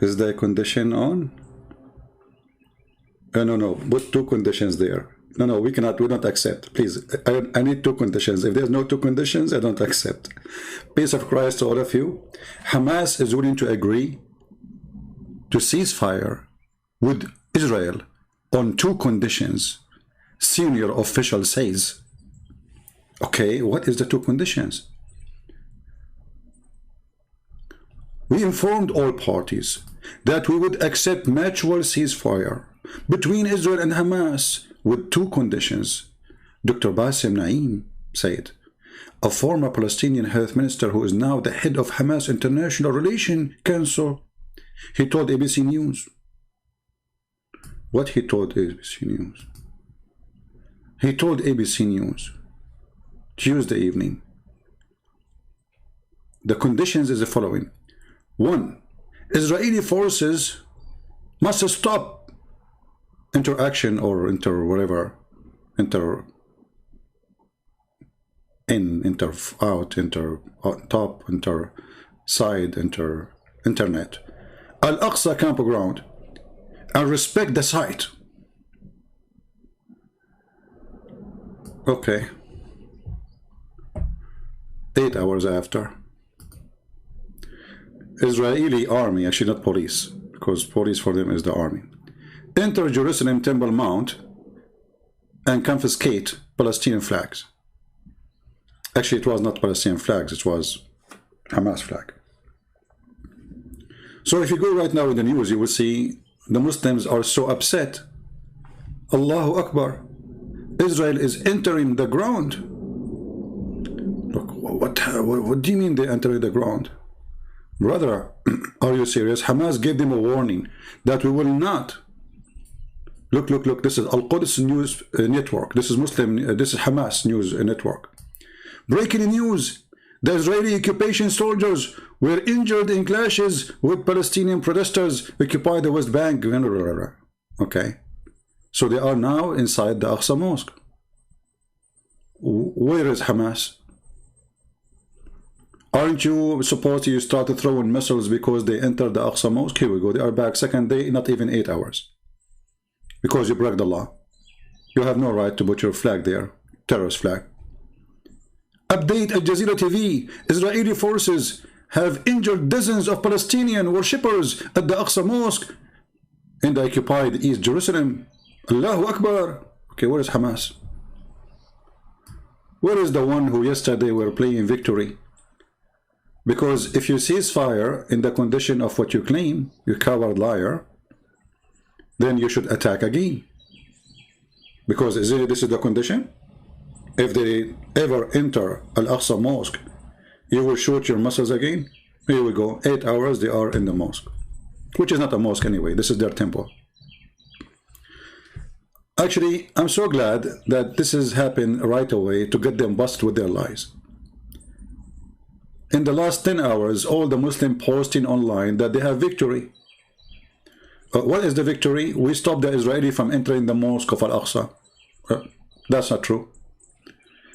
Is the condition on? No. Put two conditions there. No, we don't accept. Please, I need two conditions. If there's no two conditions, I don't accept. Peace of Christ to all of you. Hamas is willing to agree to ceasefire with Israel on two conditions. Senior official says. Okay, what is the two conditions? We informed all parties that we would accept mutual ceasefire between Israel and Hamas with two conditions. Dr. Bassem Naim said, a former Palestinian health minister who is now the head of Hamas International Relations Council. He told ABC News. What he told ABC News? He told ABC News Tuesday evening. The conditions is the following. 1. Israeli forces must stop interaction or internet, Al-Aqsa campground, and respect the site. Okay. 8 hours after, Israeli army, actually not police, because police for them is the army, enter Jerusalem Temple Mount and confiscate Palestinian flags. Actually, it was not Palestinian flags, it was Hamas flag. So if you go right now in the news, you will see the Muslims are so upset. Allahu Akbar. Israel is entering the ground. Look, what do you mean they enter the ground? Brother, are you serious? Hamas gave them a warning that we will not. Look, this is Al-Quds News Network. This is this is Hamas News Network. Breaking news. The Israeli occupation soldiers were injured in clashes with Palestinian protesters occupy the West Bank. Okay. So they are now inside the Al-Aqsa Mosque. Where is Hamas? Aren't you supposed to start throwing missiles because they entered the Al-Aqsa Mosque? Here we go. They are back second day, not even 8 hours. Because you broke the law. You have no right to put your flag there. Terrorist flag. Update Al Jazeera TV. Israeli forces have injured dozens of Palestinian worshippers at the Al-Aqsa Mosque in the occupied East Jerusalem. Allahu Akbar. Okay, where is Hamas? Where is the one who yesterday were playing victory? Because if you ceasefire in the condition of what you claim, you coward liar, then you should attack again. Because this is the condition? If they ever enter Al-Aqsa Mosque, you will shoot your missiles again? Here we go. 8 hours they are in the mosque. Which is not a mosque anyway. This is their temple. Actually, I'm so glad that this has happened right away to get them busted with their lies. In the last 10 hours, all the Muslims posting online that they have victory. What is the victory? We stopped the Israeli from entering the mosque of Al-Aqsa. That's not true.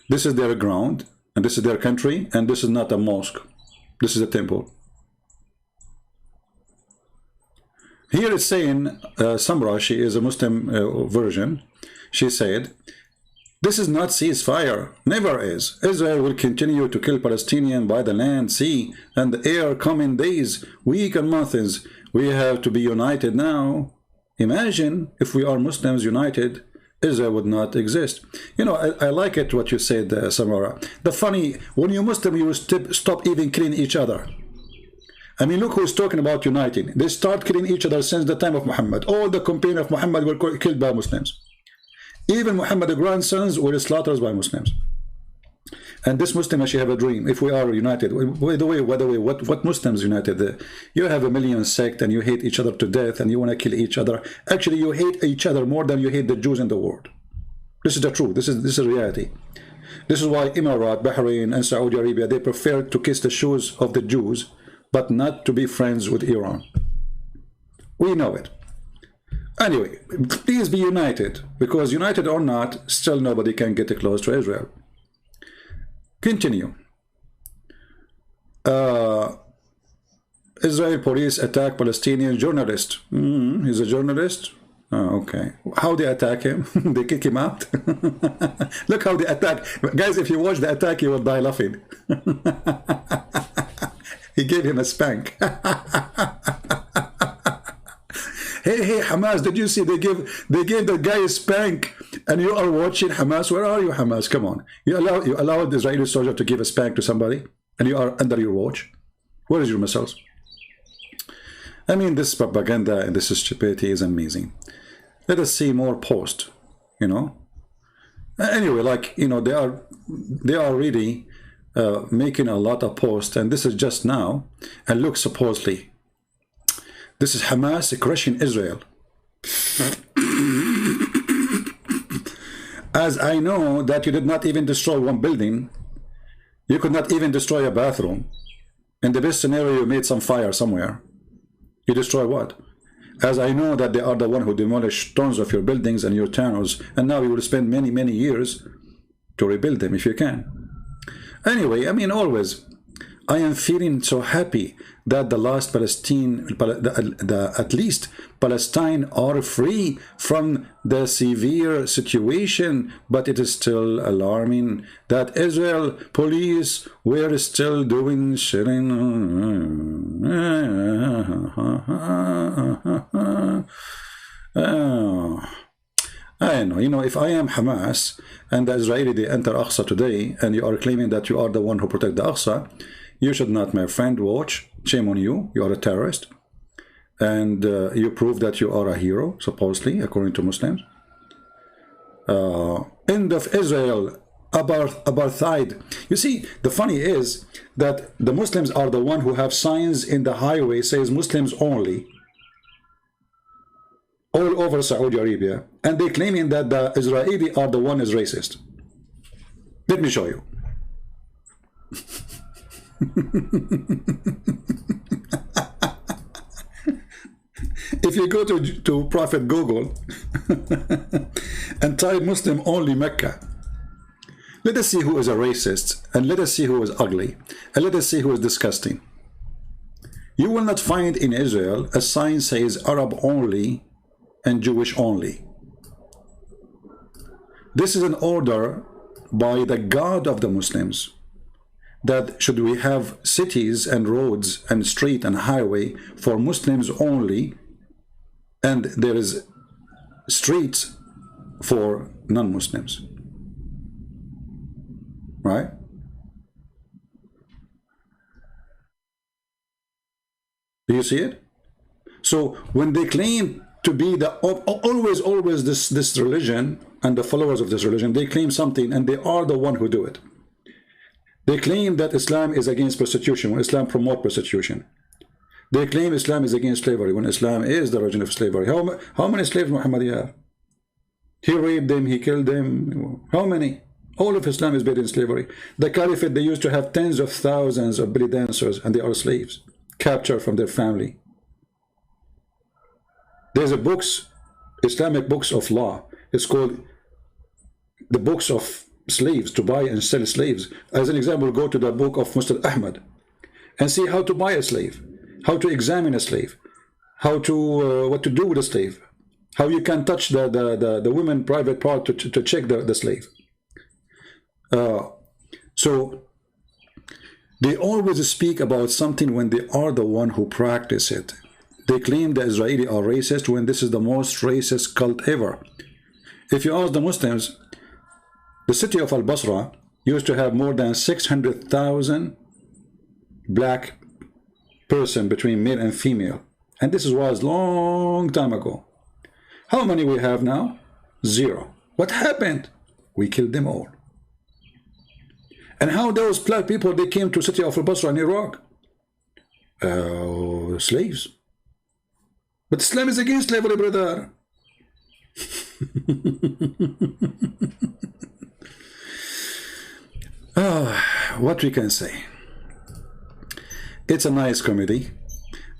This is their ground, and this is their country, and this is not a mosque. This is a temple. Here it's saying, Samra, she is a Muslim version, she said, this is not ceasefire, never is. Israel will continue to kill Palestinians by the land, sea, and the air coming days, weeks and months. We have to be united now. Imagine if we are Muslims united, Israel would not exist. You know, I like it what you said, Samara. The funny, when you're Muslim, you will stop even killing each other. I mean, look who's talking about uniting. They start killing each other since the time of Muhammad. All the companions of Muhammad were killed by Muslims. Even Muhammad's grandsons were slaughtered by Muslims. And this Muslim actually have a dream. If we are united, by the way, what Muslims united? You have a million sect and you hate each other to death and you want to kill each other. Actually, you hate each other more than you hate the Jews in the world. This is the truth. This is reality. This is why Emirat, Bahrain, and Saudi Arabia, they prefer to kiss the shoes of the Jews, but not to be friends with Iran. We know it. Anyway, please be united, because united or not, still nobody can get close to Israel. Continue. Israel police attack Palestinian journalist. He's a journalist? Oh, okay. How they attack him? They kick him out? Look how they attack. Guys, if you watch the attack, you will die laughing. He gave him a spank. Hey, Hamas, did you see they gave the guy a spank, and you are watching Hamas? Where are you, Hamas? Come on. You allow the Israeli soldier to give a spank to somebody, and you are under your watch? Where is your missiles? I mean, this propaganda and this stupidity is amazing. Let us see more posts, you know. Anyway, like, you know, they are really making a lot of posts, and this is just now. And look, supposedly, this is Hamas crushing Israel. As I know that you did not even destroy one building, you could not even destroy a bathroom. In the best scenario, you made some fire somewhere. You destroy what? As I know that they are the one who demolished tons of your buildings and your towns, and now you will spend many, many years to rebuild them if you can. Anyway, I mean, always, I am feeling so happy that the last at least Palestine are free from the severe situation, but it is still alarming that Israel police were still doing shilling. I know, you know, if I am Hamas and the Israeli, they enter Aqsa today, and you are claiming that you are the one who protect the Aqsa, you should not, my friend, watch. Shame on you. You are a terrorist. And you prove that you are a hero, supposedly, according to Muslims. End of Israel, apartheid. You see, the funny is that the Muslims are the one who have signs in the highway says Muslims only, all over Saudi Arabia, and they claiming that the Israeli are the one is racist. Let me show you. If you go to Prophet Google and type Muslim only Mecca, let us see who is a racist, and let us see who is ugly, and let us see who is disgusting. You will not find in Israel a sign says Arab only and Jewish only. This is an order by the God of the Muslims, that should we have cities and roads and street and highway for Muslims only, and there is streets for non-Muslims, right? Do you see it? So when they claim to be the always this religion and the followers of this religion, they claim something, and they are the one who do it. They claim that Islam is against prostitution when Islam promotes prostitution. They claim Islam is against slavery when Islam is the origin of slavery. How many slaves Muhammad have? He raped them, he killed them. How many? All of Islam is based in slavery. The Caliphate, they used to have tens of thousands of belly dancers, and they are slaves, captured from their family. There's a books, Islamic books of law. It's called the books of slaves, to buy and sell slaves. As an example, go to the book of Mustad Ahmad and see how to buy a slave, how to examine a slave, how to what to do with a slave, how you can touch the women private part to check the slave. So they always speak about something when they are the one who practice it. They claim the Israeli are racist when this is the most racist cult ever. If you ask the Muslims, the city of Al-Basra used to have more than 600,000 black person between male and female, and this was long time ago. How many we have now? 0. What happened? We killed them all. And how those black people, they came to the city of Al-Basra in Iraq? Slaves. But Islam is against slavery, brother. What we can say, it's a nice comedy,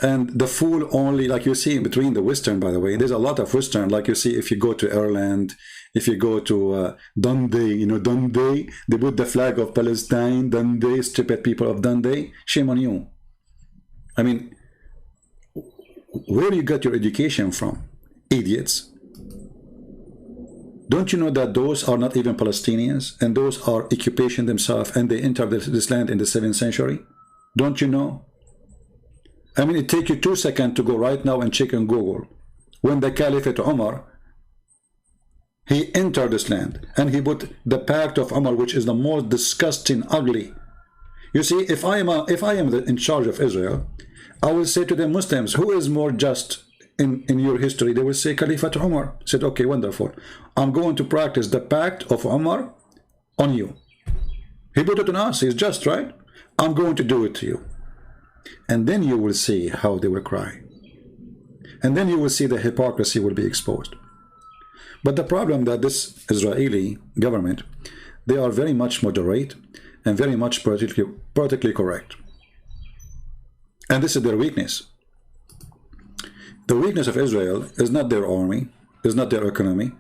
and the fool only, like you see in between the Western, by the way, there's a lot of Western, like you see if you go to Ireland, if you go to Dundee, you know, Dundee, they put the flag of Palestine, Dundee, stupid people of Dundee, shame on you. I mean, where you got your education from, idiots? Don't you know that those are not even Palestinians, and those are occupation themselves, and they entered this land in the 7th century? Don't you know? I mean, it takes you 2 seconds to go right now and check on Google. When the Caliphate Umar, he entered this land, and he put the Pact of Umar, which is the most disgusting, ugly. You see, if I am in charge of Israel, I will say to the Muslims, who is more just in your history? They will say Caliphate Umar. I said, okay, wonderful. I'm going to practice the Pact of Umar on you. He put it on us. He's just, right? I'm going to do it to you. And then you will see how they will cry. And then you will see the hypocrisy will be exposed. But the problem that this Israeli government, they are very much moderate and very much politically correct. And this is their weakness. The weakness of Israel is not their army, is not their economy.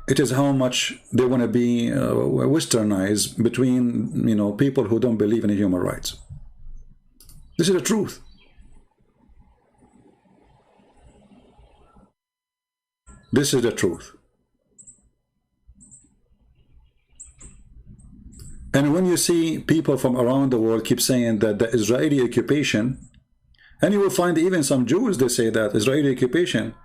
It is how much they want to be westernized between, you know, people who don't believe in human rights. This is the truth. This is the truth. And when you see people from around the world keep saying that the Israeli occupation, and you will find even some Jews, they say that Israeli occupation,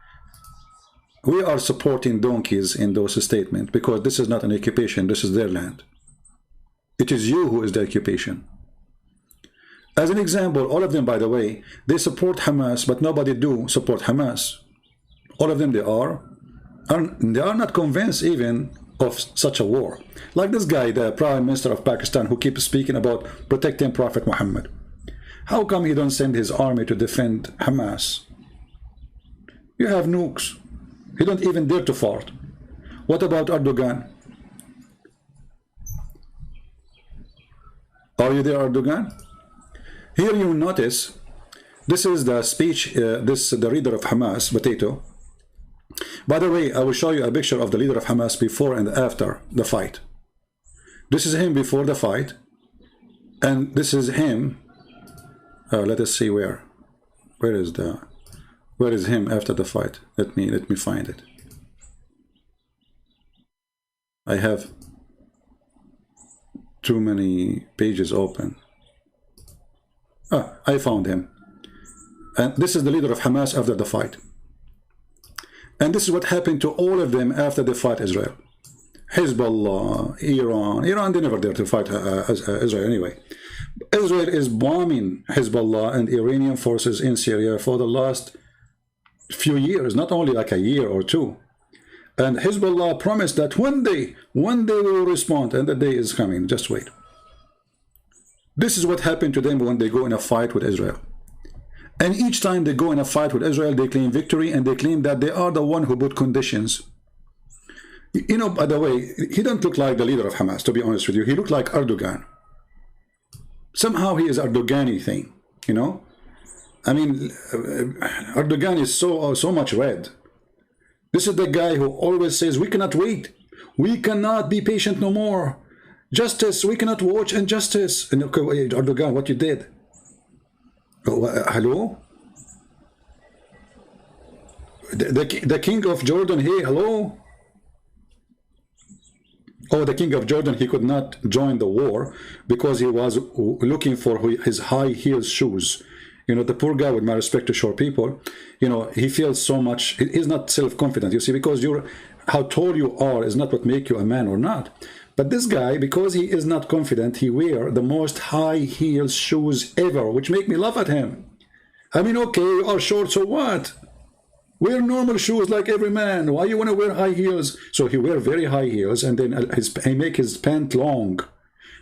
we are supporting donkeys in those statements because this is not an occupation, this is their land. It is you who is the occupation. As an example, all of them, by the way, they support Hamas, but nobody do support Hamas. All of them, they are not convinced even of such a war. Like this guy, the Prime Minister of Pakistan, who keeps speaking about protecting Prophet Muhammad. How come he don't send his army to defend Hamas? You have nukes. He don't even dare to fart. What about Erdogan? Are you there, Erdogan? Here you notice, this is the speech, the leader of Hamas, Potato. By the way, I will show you a picture of the leader of Hamas before and after the fight. This is him before the fight, and this is him. Let us see where is him after the fight. Let me find it. I have too many pages open. I found him. And this is the leader of Hamas after the fight. And this is what happened to all of them after they fought Israel. Hezbollah, Iran, they never dare to fight Israel anyway. Israel is bombing Hezbollah and Iranian forces in Syria for the last few years, not only like a year or two. And Hezbollah promised that one day we will respond, and the day is coming. Just wait. This is what happened to them when they go in a fight with Israel. And each time they go in a fight with Israel, they claim victory, and they claim that they are the one who put conditions. You know, by the way, he don't look like the leader of Hamas, to be honest with you. He looked like Erdogan. Somehow he is Erdogan-y thing, you know? I mean, Erdogan is so much red. This is the guy who always says, we cannot wait. We cannot be patient no more. Justice, we cannot watch injustice. And okay, Erdogan, what you did? Oh, hello? The king of Jordan, hey, hello? Oh, the king of Jordan, he could not join the war because he was looking for his high heel shoes. You know, the poor guy, with my respect to short people, you know, he feels so much, he's not self-confident, you see, because how tall you are is not what makes you a man or not. But this guy, because he is not confident, he wear the most high heel shoes ever, which make me laugh at him. I mean, okay, you are short, so what? Wear normal shoes like every man. Why you want to wear high heels? So he wear very high heels, and then he make his pant long.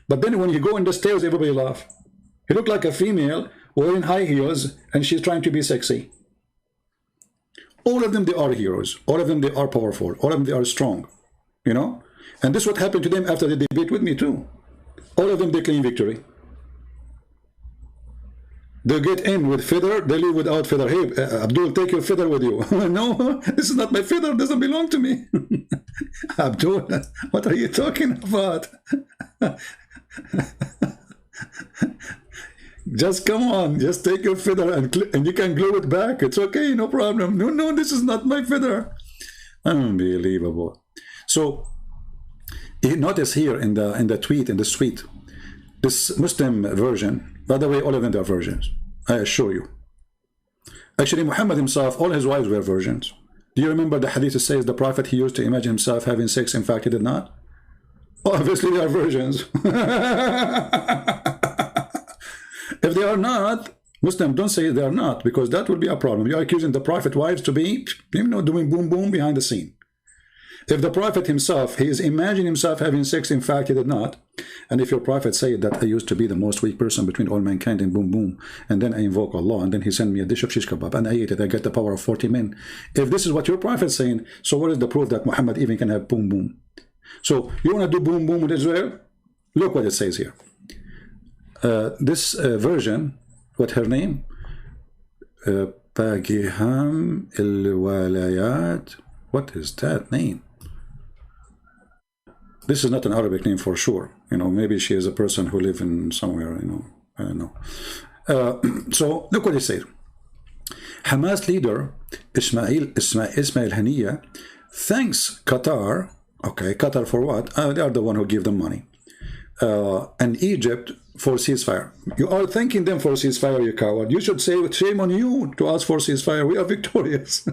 But then when you go in the stairs, everybody laugh. He look like a female wearing high heels, and she's trying to be sexy. All of them, they are heroes. All of them, they are powerful. All of them, they are strong. You know? And this is what happened to them after they debate with me too. All of them, they claim victory. They get in with feather, they leave without feather. Hey, Abdul, take your feather with you. No, this is not my feather, it doesn't belong to me. Abdul, what are you talking about? Just come on, just take your feather and you can glue it back. It's okay, no problem. No, no, this is not my feather. Unbelievable. So notice here in the tweet, this Muslim version. By the way, all of them are virgins, I assure you. Actually, Muhammad himself, all his wives were virgins. Do you remember the hadith that says the prophet, he used to imagine himself having sex? In fact, he did not. Obviously, they are virgins. If they are not, Muslims don't say they are not, because that will be a problem. You are accusing the prophet wives to be, you know, doing boom boom behind the scene. If the prophet himself, he is imagining himself having sex, in fact he did not. And if your prophet said that I used to be the most weak person between all mankind and boom boom, and then I invoke Allah, and then he sent me a dish of shish kebab and I ate it, I get the power of 40 men. If this is what your prophet is saying, so what is the proof that Muhammad even can have boom boom? So you want to do boom boom with Israel? Look what it says here. This version, what her name? Pagiham el-Walayat. What is that name? This is not an Arabic name for sure. You know, maybe she is a person who lives in somewhere, you know, I don't know. So look what it says. Hamas leader Ismail Haniyeh thanks Qatar. Okay, Qatar for what? They are the one who give them money. And Egypt for ceasefire. You are thanking them for ceasefire, you coward. You should say, shame on you to ask for ceasefire. We are victorious.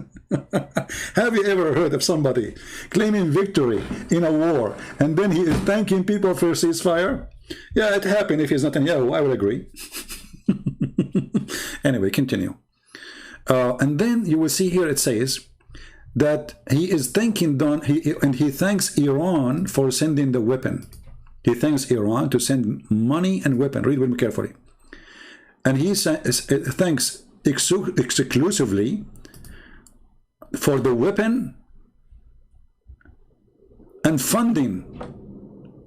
Have you ever heard of somebody claiming victory in a war and then he is thanking people for ceasefire? Yeah, it happened. If he's not Netanyahu, I would agree. Anyway, continue. And then you will see here it says that he is thanking he thanks Iran for sending the weapon. He thanks Iran to send money and weapon. Read with me carefully. And he thanks exclusively for the weapon and funding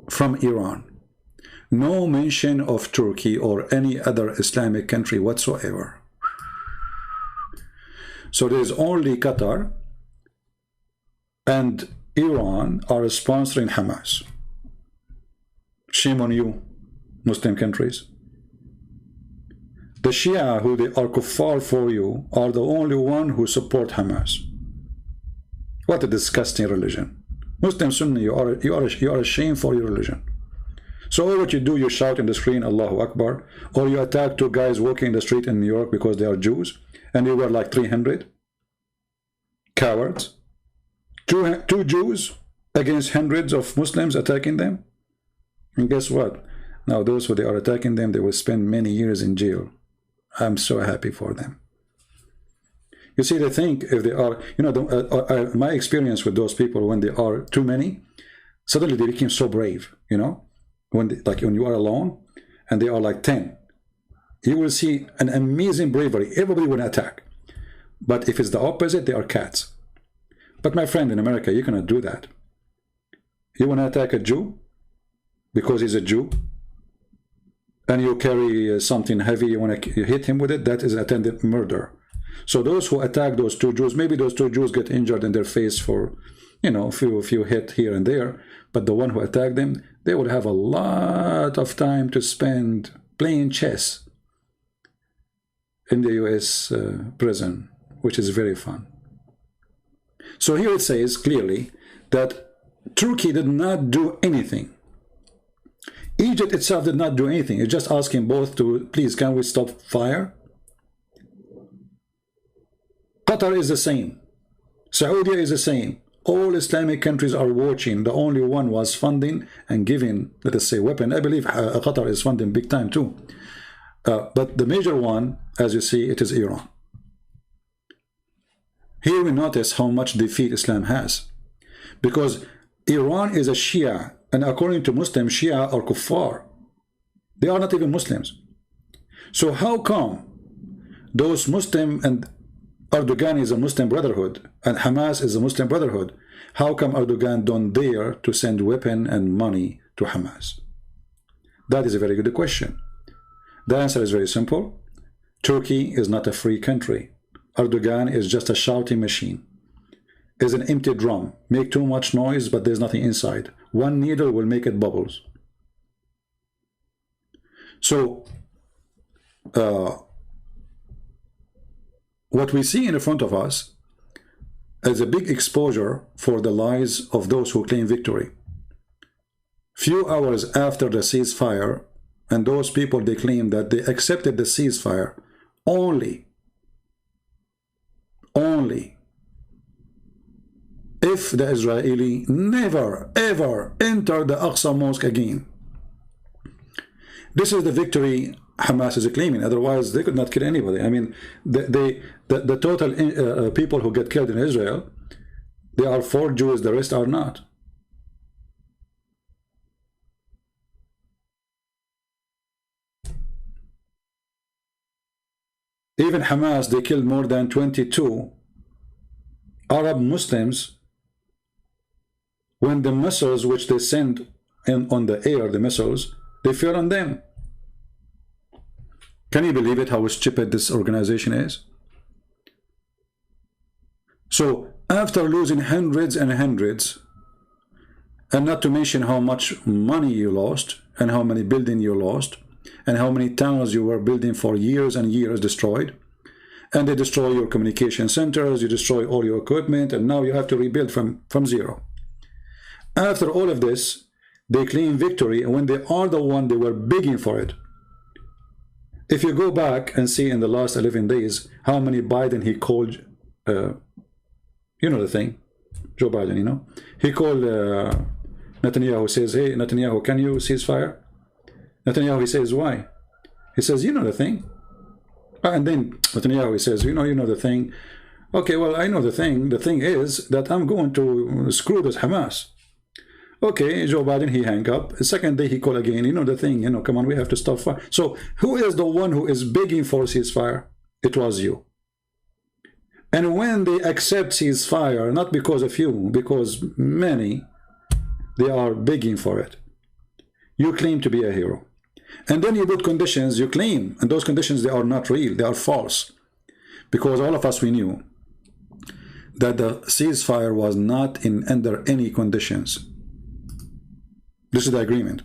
from Iran. No mention of Turkey or any other Islamic country whatsoever. So there is only Qatar and Iran are sponsoring Hamas. Shame on you, Muslim countries. The Shia, who they are kuffar for you, are the only one who support Hamas. What a disgusting religion. Muslim Sunni, you are ashamed for your religion. So all what you do, you shout in the screen, Allahu Akbar, or you attack two guys walking in the street in New York because they are Jews, and you were like 300. Cowards. Two Jews against hundreds of Muslims attacking them. And guess what? Now those who they are attacking them, they will spend many years in jail. I'm so happy for them. You see, they think if they are, you know, my experience with those people, when they are too many, suddenly they become so brave, you know, like when you are alone and they are like 10, you will see an amazing bravery. Everybody will attack. But if it's the opposite, they are cats. But my friend, in America, you cannot do that. You want to attack a Jew because he's a Jew, and you carry something heavy, you want to hit him with it, that is attempted murder. So those who attack those two Jews, maybe those two Jews get injured in their face for, you know, a few hit here and there, but the one who attacked them, they would have a lot of time to spend playing chess in the US prison, which is very fun. So here it says clearly that Turkey did not do anything. Egypt itself did not do anything. It's just asking both to, please, can we stop fire? Qatar is the same. Saudi is the same. All Islamic countries are watching. The only one was funding and giving, let us say, weapon. I believe Qatar is funding big time too. But the major one, as you see, it is Iran. Here we notice how much defeat Islam has. Because Iran is a Shia, and according to Muslims, Shia are kuffar. They are not even Muslims. So how come those Muslim, and Erdogan is a Muslim brotherhood, and Hamas is a Muslim brotherhood, how come Erdogan don't dare to send weapon and money to Hamas? That is a very good question. The answer is very simple. Turkey is not a free country. Erdogan is just a shouting machine. Is an empty drum. Make too much noise, but there's nothing inside. One needle will make it bubbles. So what we see in front of us is a big exposure for the lies of those who claim victory. Few hours after the ceasefire, and those people, they claim that they accepted the ceasefire only if the Israeli never ever enter the Aqsa Mosque again. This is the victory Hamas is claiming. Otherwise, they could not kill anybody. I mean, the total people who get killed in Israel, they are 4 Jews, the rest are not. Even Hamas, they killed more than 22 Arab Muslims when the missiles which they sent on the air, the missiles, they fell on them. Can you believe it, how stupid this organization is? So after losing hundreds and hundreds, and not to mention how much money you lost, and how many buildings you lost, and how many towns you were building for years and years destroyed, and they destroy your communication centers, you destroy all your equipment, and now you have to rebuild from zero. After all of this, they claim victory, and when they are the one, they were begging for it. If you go back and see in the last 11 days how many Biden he called, you know the thing, Joe Biden, you know, he called Netanyahu, says, hey Netanyahu, can you ceasefire? Netanyahu, he says, why? He says, you know the thing. And then Netanyahu, he says, you know the thing. Okay, well, I know the thing. The thing is that I'm going to screw this Hamas. Okay, Joe Biden, he hang up. The second day he call again, you know the thing, you know, come on, we have to stop fire. So who is the one who is begging for ceasefire? It was you. And when they accept ceasefire, not because of you, because many, they are begging for it. You claim to be a hero. And then you put conditions, you claim, and those conditions, they are not real, they are false. Because all of us, we knew that the ceasefire was not under any conditions. This is the agreement,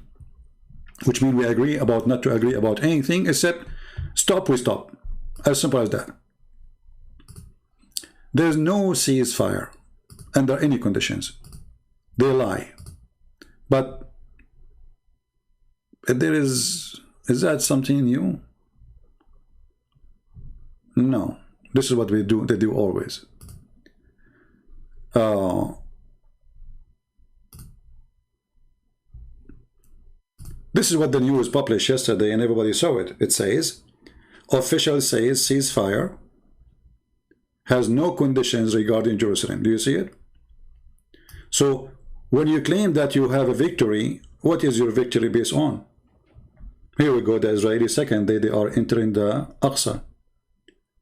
which means we agree about not to agree about anything except stop, we stop. As simple as that. There's no ceasefire under any conditions. They lie. But there is that something new? No. This is what we do. They do always. This is what the news published yesterday, and everybody saw it. It says, official says ceasefire has no conditions regarding Jerusalem. Do you see it? So when you claim that you have a victory, what is your victory based on? Here we go, the Israeli second day, they are entering the Aqsa.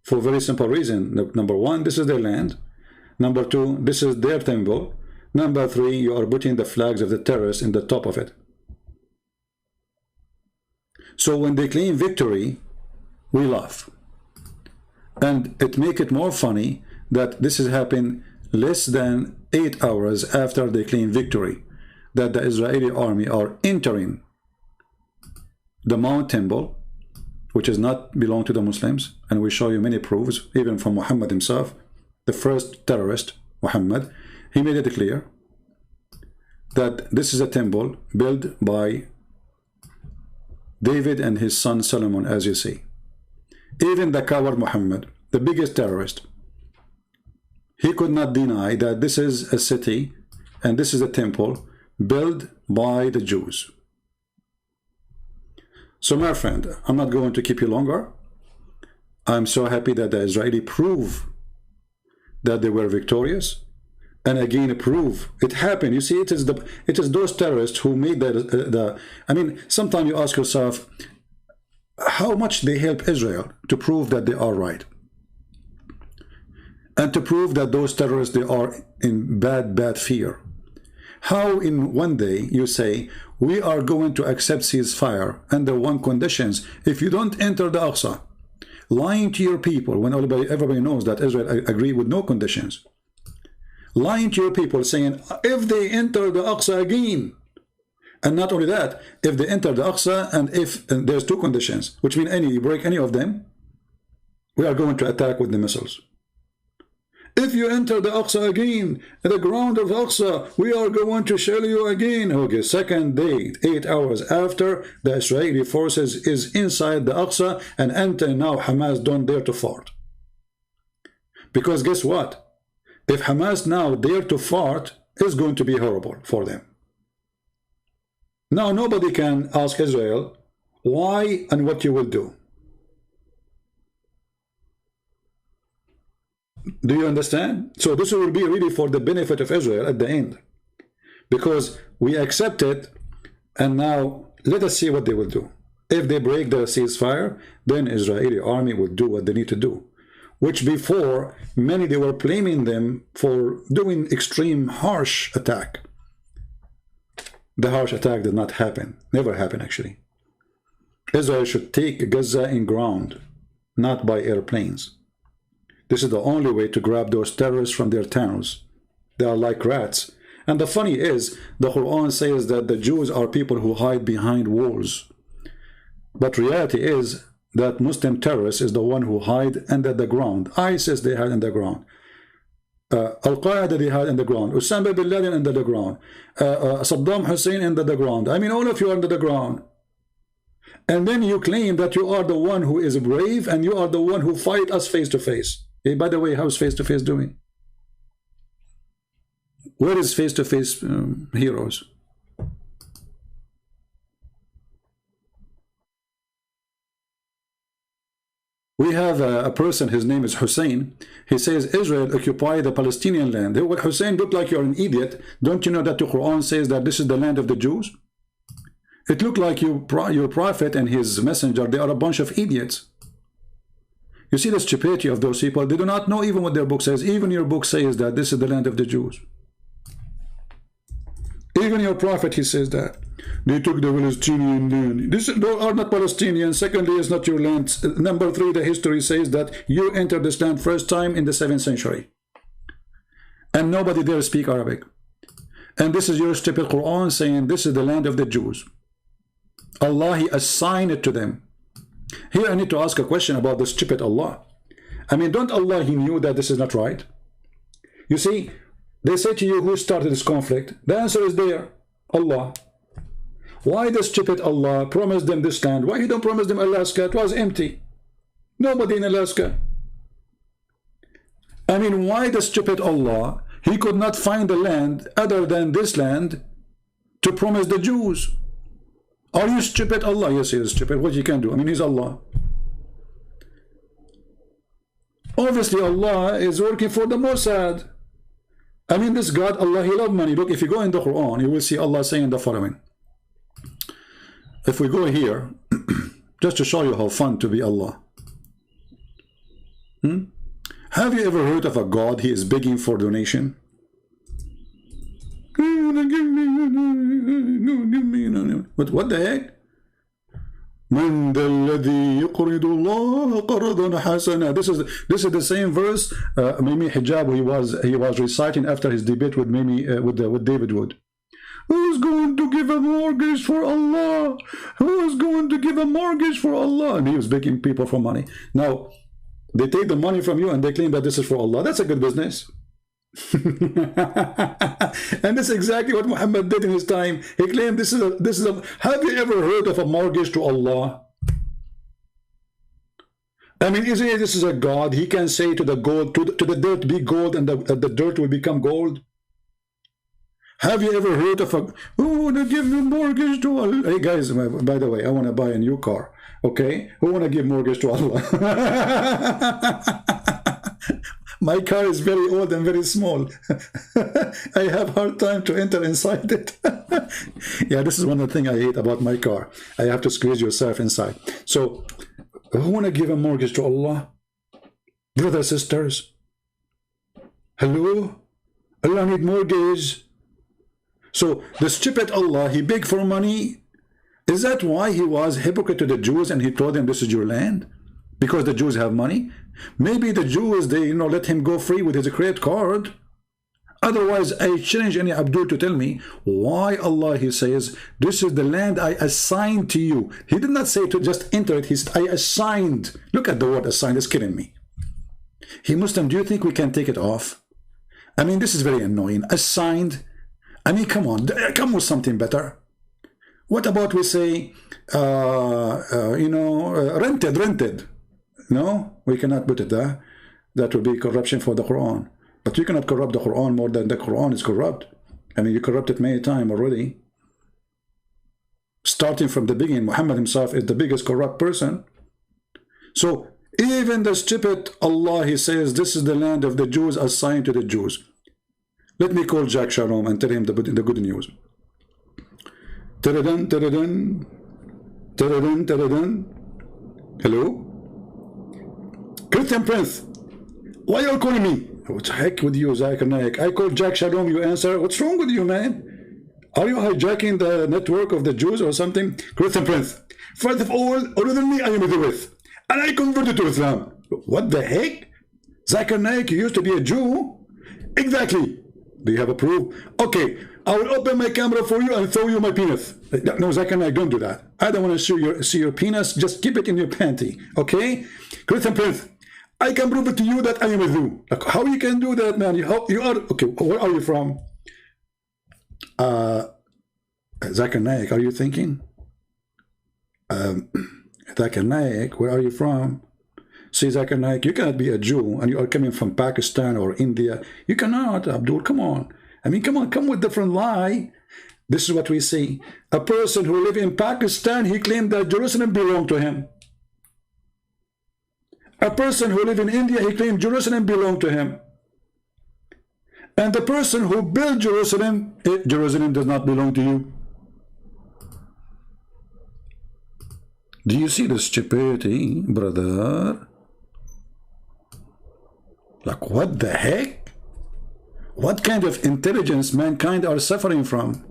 For a very simple reason. Number one, this is their land. Number two, this is their temple. Number three, you are putting the flags of the terrorists in the top of it. So when they claim victory, we laugh. And it makes it more funny that this has happened less than 8 hours after they claim victory, that the Israeli army are entering the Mount Temple, which does not belong to the Muslims, and we show you many proofs, even from Muhammad himself, the first terrorist, Muhammad. He made it clear that this is a temple built by David and his son Solomon, as you see. Even the coward Muhammad, the biggest terrorist, he could not deny that this is a city and this is a temple built by the Jews. So my friend, I'm not going to keep you longer. I'm so happy that the Israeli prove that they were victorious, and again prove it happened. You see, it is those terrorists who made the I mean, sometimes you ask yourself how much they help Israel to prove that they are right, and to prove that those terrorists, they are in bad fear. How in one day you say we are going to accept ceasefire under one conditions, if you don't enter the Aqsa, lying to your people when everybody knows that Israel agree with no conditions, lying to your people saying if they enter the Aqsa again And not only that, if they enter the Aqsa, and there's two conditions, which mean you break any of them, we are going to attack with the missiles. If you enter the Aqsa again, the ground of Aqsa, we are going to shell you again. Okay, second day, 8 hours after, the Israeli forces is inside the Aqsa, and until now Hamas don't dare to fart. Because guess what? If Hamas now dare to fart, it's going to be horrible for them. Now nobody can ask Israel why and what you will do. Do you understand? So this will be really for the benefit of Israel at the end, because we accept it, and now let us see what they will do. If they break the ceasefire, then Israeli army will do what they need to do, which before many they were blaming them for doing extreme harsh attack. The harsh attack did not happen, never happened actually. Israel should take Gaza in ground, not by airplanes. This is the only way to grab those terrorists from their tunnels. They are like rats. And the funny is, the Quran says that the Jews are people who hide behind walls. But reality is that Muslim terrorists is the one who hide under the ground. ISIS, they hide in the ground. Al-Qaeda, they hide in the ground. Osama bin Laden under the ground. Saddam Hussein under the ground. I mean, all of you are under the ground. And then you claim that you are the one who is brave, and you are the one who fight us face to face. Hey, by the way, how's face-to-face doing? Where is face-to-face heroes? We have a person, his name is Hussein. He says, Israel occupy the Palestinian land. Well, Hussein, look like you're an idiot. Don't you know that the Quran says that this is the land of the Jews? It looked like your prophet and his messenger, they are a bunch of idiots. You see the stupidity of those people. They do not know even what their book says. Even your book says that this is the land of the Jews. Even your prophet, he says that. They took the Palestinian land. They are not Palestinian. Secondly, it's not your land. Number 3, the history says that you entered this land first time in the 7th century. And nobody there speak Arabic. And this is your stupid Quran saying this is the land of the Jews. Allah, he assigned it to them. Here I need to ask a question about the stupid Allah. I mean, don't Allah, he knew that this is not right? You see, they say to you, who started this conflict? The answer is there, Allah. Why the stupid Allah promised them this land? Why he don't promise them Alaska? It was empty. Nobody in Alaska. I mean, why the stupid Allah, he could not find a land other than this land to promise the Jews? Are you stupid, Allah? Yes, he is stupid. What you can do? I mean, he's Allah. Obviously, Allah is working for the Mossad. I mean, this God, Allah, he loves money. Look, if you go in the Quran, you will see Allah saying the following. If we go here, just to show you how fun to be Allah. Have you ever heard of a God, he is begging for donation? But what the heck? من ذا الذي يقرض الله قرضا حسنا. This is the same verse Mimi Hijab he was reciting after his debate with with David Wood. Who's going to give a mortgage for Allah? Who's going to give a mortgage for Allah? And he was begging people for money. Now they take the money from you and they claim that this is for Allah. That's a good business. And that's exactly what Muhammad did in his time. He claimed this is a have you ever heard of a mortgage to Allah? I mean, isn't it, this is a God? He can say to the gold, to the dirt, be gold, and the dirt will become gold. Have you ever heard of a who want to give a mortgage to Allah? Hey guys, by the way, I want to buy a new car. Okay, who want to give mortgage to Allah? My car is very old and very small. I have hard time to enter inside it. Yeah, this is one of the things I hate about my car. I have to squeeze yourself inside. So, who want to give a mortgage to Allah? Brothers, sisters. Hello? Allah need mortgage. So, the stupid Allah, he begged for money. Is that why he was hypocrite to the Jews and he told them this is your land? Because the Jews have money? Maybe the Jews, they let him go free with his credit card. Otherwise, I challenge any Abdul to tell me why Allah, he says, this is the land I assigned to you. He did not say to just enter it. He said, I assigned. Look at the word assigned. It's kidding me. He Muslim, do you think we can take it off? I mean, this is very annoying. Assigned. I mean, come on. Come with something better. What about we say, rented? No, we cannot put it there. That would be corruption for the Quran. But you cannot corrupt the Quran more than the Quran is corrupt. I mean, you corrupted many times already. Starting from the beginning, Muhammad himself is the biggest corrupt person. So, even the stupid Allah, he says, this is the land of the Jews assigned to the Jews. Let me call Jack Shalom and tell him the good news. Tadadun, tadadun, tadadun, tadadun. Hello? Christian Prince, why are you calling me? What the heck with you, Zakir Naik? I called Jack Shalom, you answer. What's wrong with you, man? Are you hijacking the network of the Jews or something? Christian Prince, first of all, originally I am a Jew, and I converted to Islam. What the heck? Zakir Naik, you used to be a Jew? Exactly. Do you have a proof? Okay, I will open my camera for you and show you my penis. No, Zakir Naik, don't do that. I don't want to see your penis. Just keep it in your panty, okay? Christian Prince, I can prove it to you that I am a Jew. Like, how you can do that, man? You are okay. Where are you from? Zakir Naik, are you thinking? Zakir Naik, where are you from? See, Zakir Naik, you cannot be a Jew and you are coming from Pakistan or India. You cannot, Abdul. Come on. I mean, come on, come with different lie. This is what we see. A person who lives in Pakistan, he claimed that Jerusalem belonged to him. A person who lives in India, he claimed Jerusalem belonged to him. And the person who built Jerusalem, Jerusalem does not belong to you. Do you see the stupidity, brother? Like, what the heck? What kind of intelligence mankind are suffering from?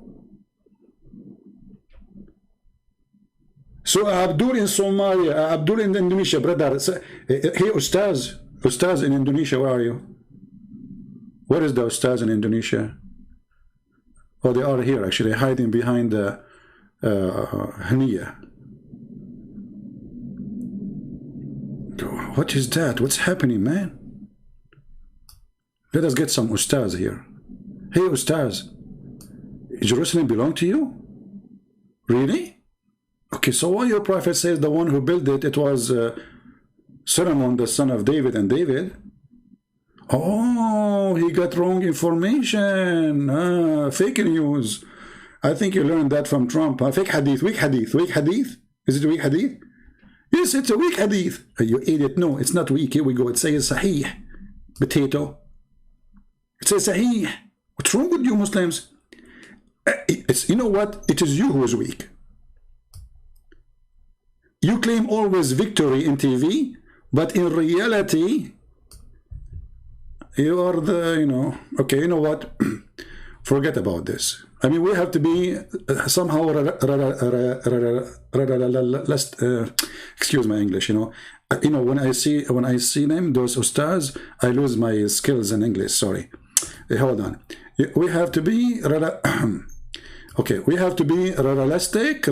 So Abdul in Somalia, Abdul in Indonesia, brother. Hey, Ustaz in Indonesia, where are you? Where is the Ustaz in Indonesia? Oh, they are here, actually, hiding behind the Haniya. What is that? What's happening, man? Let us get some Ustaz here. Hey, Ustaz, Jerusalem belong to you? Really? Okay, so why your prophet says the one who built it, it was Solomon, the son of David and David? Oh, he got wrong information. Fake news. I think you learned that from Trump. Fake hadith, weak hadith, weak hadith. Is it a weak hadith? Yes, it's a weak hadith. You idiot. No, it's not weak. Here we go. It says sahih. Potato. It says sahih. What's wrong with you Muslims? You know what? It is you who is weak. You claim always victory in TV, but in reality, you are the, okay, you know what? Forget about this. I mean, we have to be somehow, excuse my English, when I see them, those ustaz, I lose my skills in English, sorry. Hold on. We have to be, okay, we have to be realistic.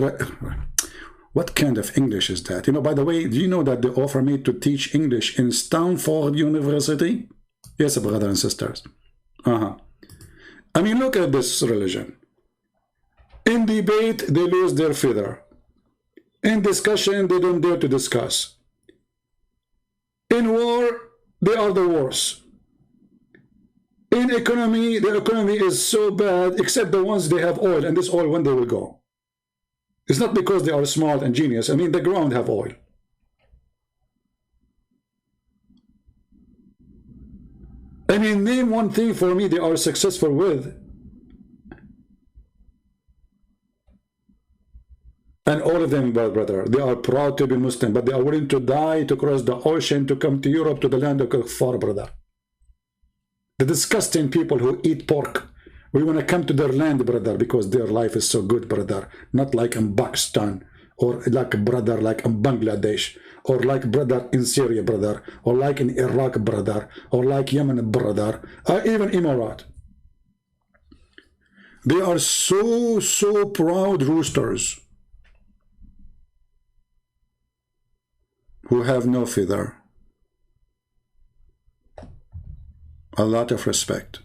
What kind of English is that? By the way, do you know that they offer me to teach English in Stanford University? Yes, brothers and sisters. I mean, look at this religion. In debate, they lose their feather. In discussion, they don't dare to discuss. In war, they are the worst. In economy, the economy is so bad, except the ones they have oil, and this oil, when they will go. It's not because they are smart and genius. I mean, the ground have oil. I mean, name one thing for me they are successful with. And all of them, brother, they are proud to be Muslim, but they are willing to die to cross the ocean to come to Europe, to the land of Kuffar, brother. The disgusting people who eat pork. We want to come to their land, brother, because their life is so good, brother. Not like in Pakistan, or like a brother like in Bangladesh, or like brother in Syria, brother, or like in Iraq, brother, or like Yemen, brother, or even Emirat. They are so proud roosters who have no feather. A lot of respect.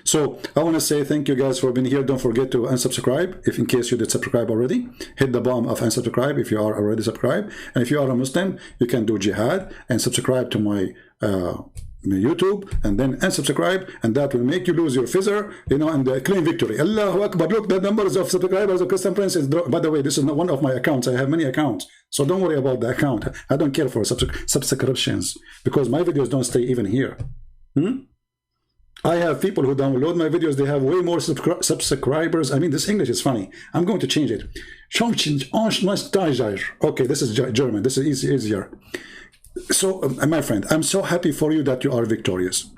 So I want to say thank you guys for being here. Don't forget to unsubscribe if in case you did subscribe already. Hit the button of unsubscribe if you are already subscribed. And if you are a Muslim, you can do jihad and subscribe to my YouTube and then unsubscribe, and that will make you lose your feather, you know, and claim victory. Allahu Akbar. Look, the numbers of subscribers of Christian Prince is, by the way, this is not one of my accounts. I have many accounts, so don't worry about the account. I don't care for subscriptions because my videos don't stay even here. I have people who download my videos, they have way more subscribers. I mean, this English is funny. I'm going to change it. Okay, this is German. This is easier. So, my friend, I'm so happy for you that you are victorious.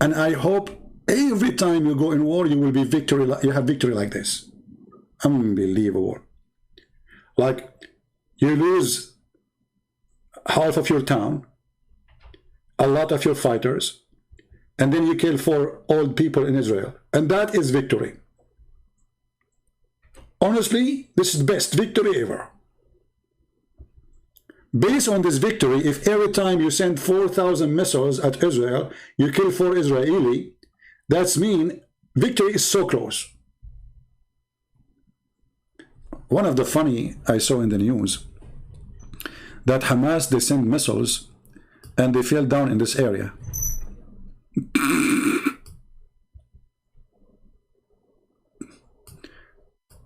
And I hope every time you go in war, you will be you have victory like this. Unbelievable. Like, you lose half of your town, a lot of your fighters, and then you kill 4 old people in Israel. And that is victory. Honestly, this is the best victory ever. Based on this victory, if every time you send 4,000 missiles at Israel, you kill 4 Israeli, that's mean victory is so close. One of the funny I saw in the news, that Hamas, they send missiles and they fell down in this area.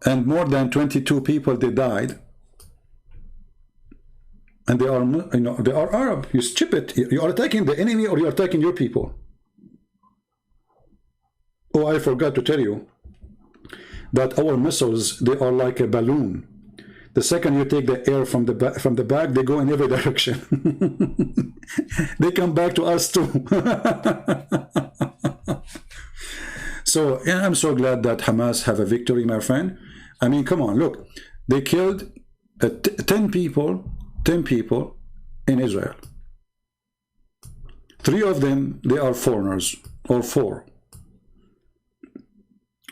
And more than 22 people, they died. And they are, you know, they are Arab. You stupid. You are attacking the enemy or you are attacking your people. Oh, I forgot to tell you that our missiles, they are like a balloon. The second you take the air from the back, they go in every direction. They come back to us too. So yeah, I'm so glad that Hamas have a victory, my friend. I mean, come on, look. They killed 10 people in Israel. 3 of them, they are foreigners, or 4.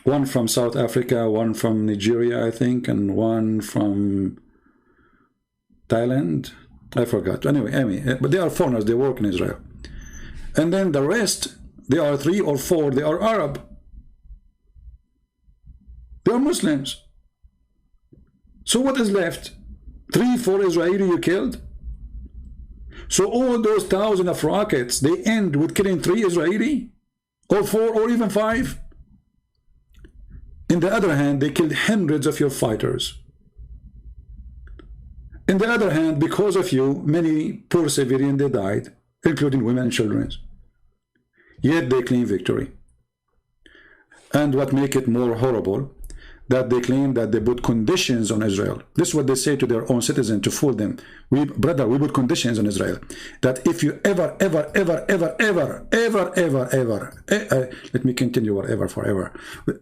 One from South Africa, one from Nigeria, I think, and one from Thailand. I forgot. Anyway, but they are foreigners, they work in Israel. And then the rest, they are 3 or 4, they are Arab. They are Muslims. So what is left? 3, 4 Israeli you killed? So all those thousands of rockets, they end with killing 3 Israeli? Or 4 or even 5? In the other hand, they killed hundreds of your fighters. In the other hand, because of you, many poor civilians, they died, including women and children. Yet they claim victory. And what makes it more horrible, that they claim that they put conditions on Israel. This is what they say to their own citizens to fool them. We put conditions on Israel. That if you ever, let me continue whatever forever.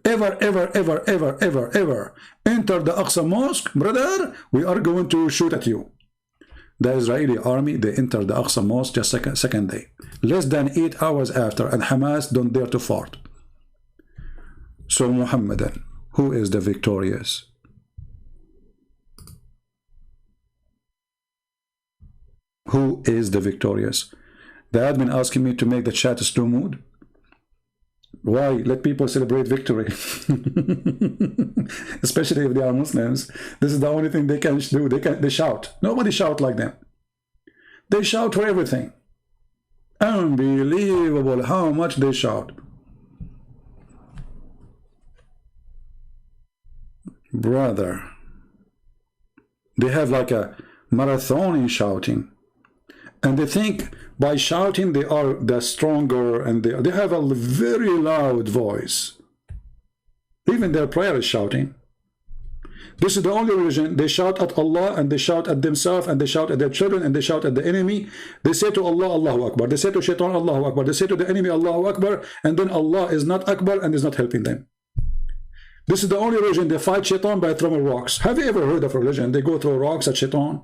Ever, enter the Aqsa Mosque, brother, we are going to shoot at you. The Israeli army, they entered the Aqsa Mosque just second day. Less than 8 hours after, and Hamas don't dare to fart. So Muhammadan, who is the victorious? Who is the victorious? The admin asking me to make the chat a slow mood. Why? Let people celebrate victory. Especially if they are Muslims. This is the only thing they can do. They shout. Nobody shout like them. They shout for everything. Unbelievable how much they shout. Brother, they have like a marathon in shouting, and they think by shouting they are the stronger, and they have a very loud voice. Even their prayer is shouting. This is the only religion. They shout at Allah, and they shout at themselves, and they shout at their children, and they shout at the enemy. They say to Allah, Allahu Akbar. They say to Shaitan, Allahu Akbar. They say to the enemy, Allahu Akbar, and then Allah is not Akbar and is not helping them. This is the only religion. They fight Shaitan by throwing rocks. Have you ever heard of a religion? They go throw rocks at Shaitan.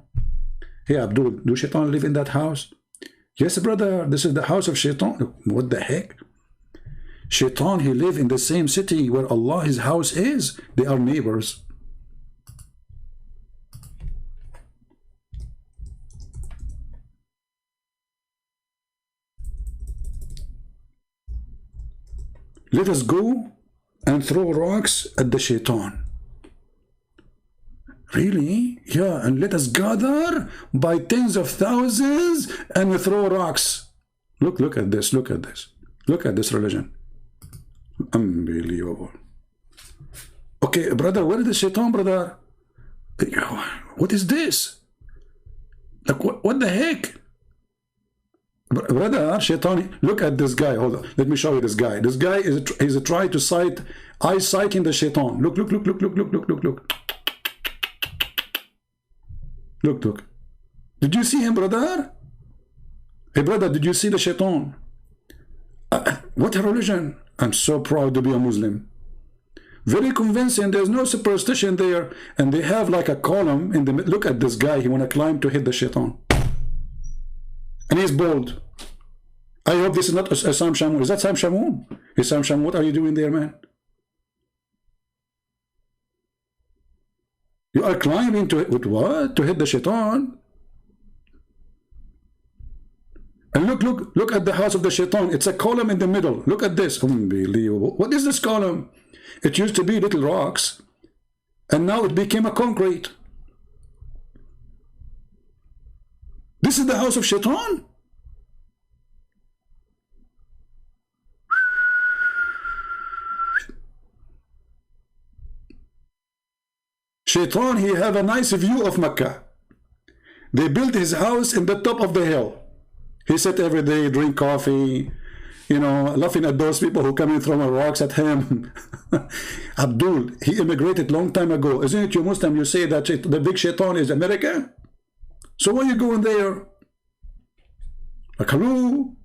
Hey, Abdul, do Shaitan live in that house? Yes, brother. This is the house of Shaitan. What the heck? Shaitan, he live in the same city where Allah, his house is. They are neighbors. Let us go and throw rocks at the Shaitan. Really? Yeah, and let us gather by tens of thousands and throw rocks. Look at this, look at this. Look at this religion. Unbelievable. Okay, brother, where is the Shaitan, brother? What is this? Like, what the heck? Brother, Shaitan, look at this guy. Hold on, let me show you this guy. This guy is trying to cite, I citing the Shaitan. Look. Look. Did you see him, brother? Hey, brother, did you see the Shaitan? What a religion. I'm so proud to be a Muslim. Very convincing. There's no superstition there. And they have like a column in the middle. Look at this guy. He want to climb to hit the Shaitan. And he's bold. I hope this is not Sam Shamoun. Is that Sam Shamoun? Hey, Sam Shamoun, what are you doing there, man? You are climbing to it with what? To hit the Shaitan? And look at the house of the Shaitan. It's a column in the middle. Look at this. Unbelievable. What is this column? It used to be little rocks. And now it became a concrete. This is the house of Shaitan? Shaitan, he have a nice view of Mecca. They built his house in the top of the hill. He sat every day, drink coffee, you know, laughing at those people who come in throwing rocks at him. Abdul, he immigrated long time ago. Isn't it you Muslim? You say that the big Shaitan is America? So why are you going there? Like, hello?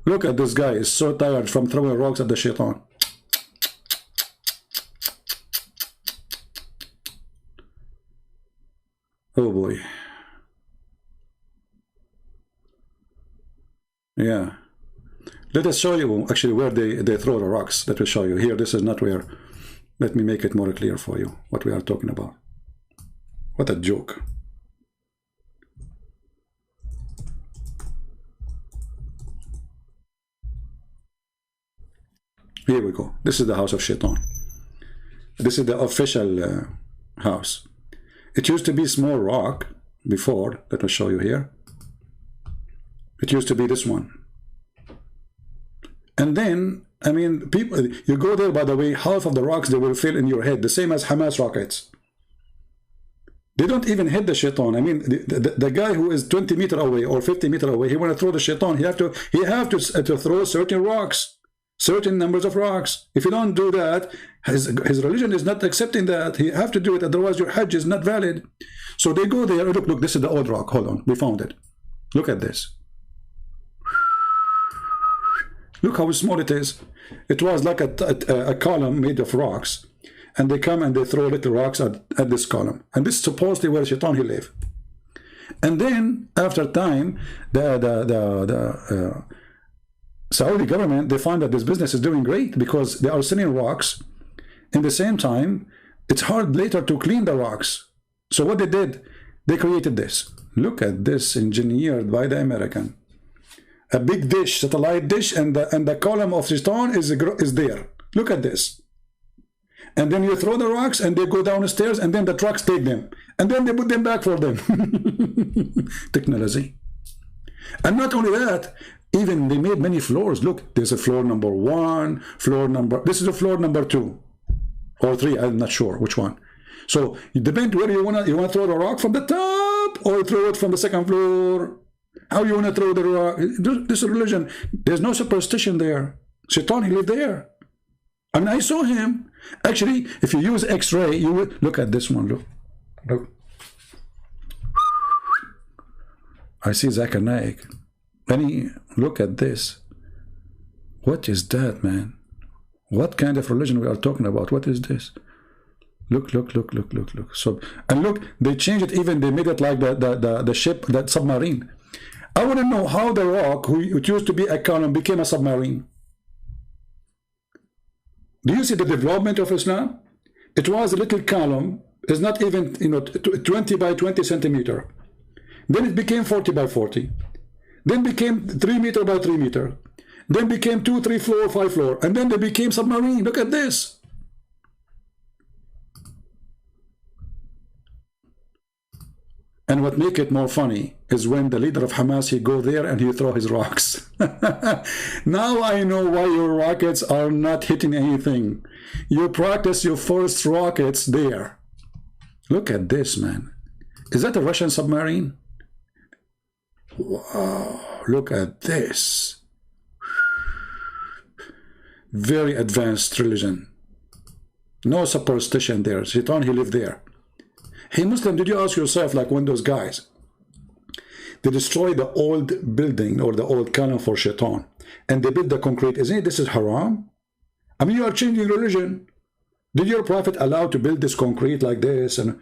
Look at this guy. He's so tired from throwing rocks at the Shaitan. Oh boy. Yeah. Let us show you actually where they throw the rocks. Let me show you. Here, this is not where. Let me make it more clear for you what we are talking about. What a joke. Here we go. This is the house of Shaitan. This is the official house. It used to be small rock before. Let me show you here. It used to be this one. And then, I mean, people, you go there, by the way, half of the rocks, they will fill in your head, the same as Hamas rockets. They don't even hit the Shaitan. I mean, the guy who is 20 meters away or 50 meters away, he want to throw the Shaitan. He have to throw certain rocks, certain numbers of rocks. If you don't do that, his religion is not accepting that. He have to do it, otherwise your Hajj is not valid. So they go there. Look, this is the old rock. Hold on, we found it. Look at this. Look how small it is. It was like a column made of rocks. And they come and they throw little rocks at this column. And this is supposedly where Shaitan he live. And then, after time, the Saudi government, they find that this business is doing great because they are selling rocks. In the same time, it's hard later to clean the rocks. So what they did, they created this. Look at this, engineered by the American. A big dish, satellite dish, and the column of Shaitan is there. Look at this. And then you throw the rocks and they go down the stairs and then the trucks take them. And then they put them back for them. Technology. And not only that, even they made many floors. Look, there's a floor number 1, this is a floor number 2 or 3, I'm not sure which one. So it depends where you wanna throw the rock from the top or throw it from the second floor. How you want to throw the rock? This religion, there's no superstition there. Shaitan, he lived there. And I saw him. Actually, if you use X-ray, you will look at this one. Look. I see Zakir Naik. Look at this. What is that, man? What kind of religion we are talking about? What is this? Look. So, and look, they changed it. Even they made it like the ship, that submarine. I want to know how the rock, which used to be a column, became a submarine. Do you see the development of Islam? It was a little column, it's not even 20 by 20 centimeter. Then it became 40 by 40. Then became 3 meter by 3 meter. Then became 2, 3 floor, 5 floor. And then they became submarine. Look at this. And what make it more funny is when the leader of Hamas, he go there and he throw his rocks. Now I know why your rockets are not hitting anything. You practice your first rockets there. Look at this, man. Is that a Russian submarine? Wow, look at this. Very advanced religion. No superstition there. Shaitan, he lived there. Hey Muslim, did you ask yourself, like when those guys, they destroy the old building or the old column for Shaitan and they build the concrete, isn't it this is haram? I mean, you are changing religion. Did your prophet allow to build this concrete like this? And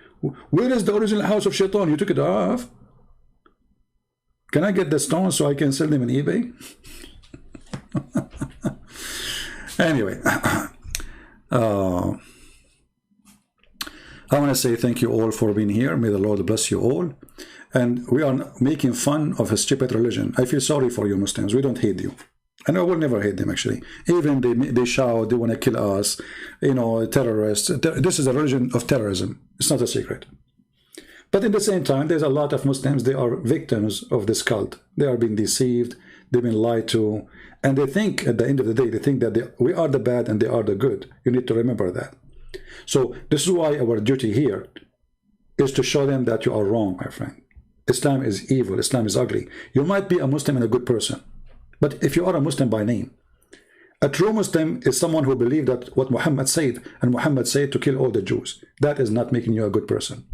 where is the original house of Shaitan? You took it off. Can I get the stones so I can sell them on eBay? Anyway, I want to say thank you all for being here. May the Lord bless you all. And we are making fun of a stupid religion. I feel sorry for you Muslims. We don't hate you. And I will never hate them, actually. Even they shout, they want to kill us, terrorists. This is a religion of terrorism. It's not a secret. But at the same time, there's a lot of Muslims, they are victims of this cult. They are being deceived, they've been lied to. And they think, at the end of the day, they think that we are the bad and they are the good. You need to remember that. So this is why our duty here is to show them that you are wrong, my friend. Islam is evil. Islam is ugly. You might be a Muslim and a good person. But if you are a Muslim by name, a true Muslim is someone who believes that what Muhammad said, and Muhammad said to kill all the Jews. That is not making you a good person.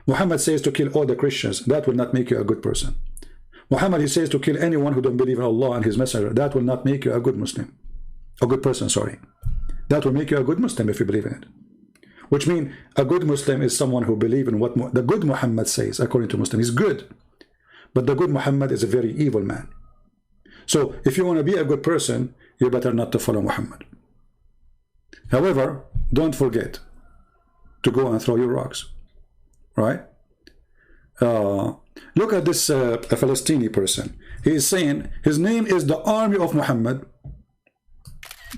Muhammad says to kill all the Christians. That will not make you a good person. Muhammad, he says to kill anyone who don't believe in Allah and his messenger. That will not make you a good Muslim. A good person, sorry. That will make you a good Muslim if you believe in it. Which means a good Muslim is someone who believes in what the good Muhammad says, according to Muslim. He's good. But the good Muhammad is a very evil man. So if you want to be a good person, you better not to follow Muhammad. However, don't forget to go and throw your rocks. Right? Look at this a Palestinian person. He is saying his name is the army of Muhammad.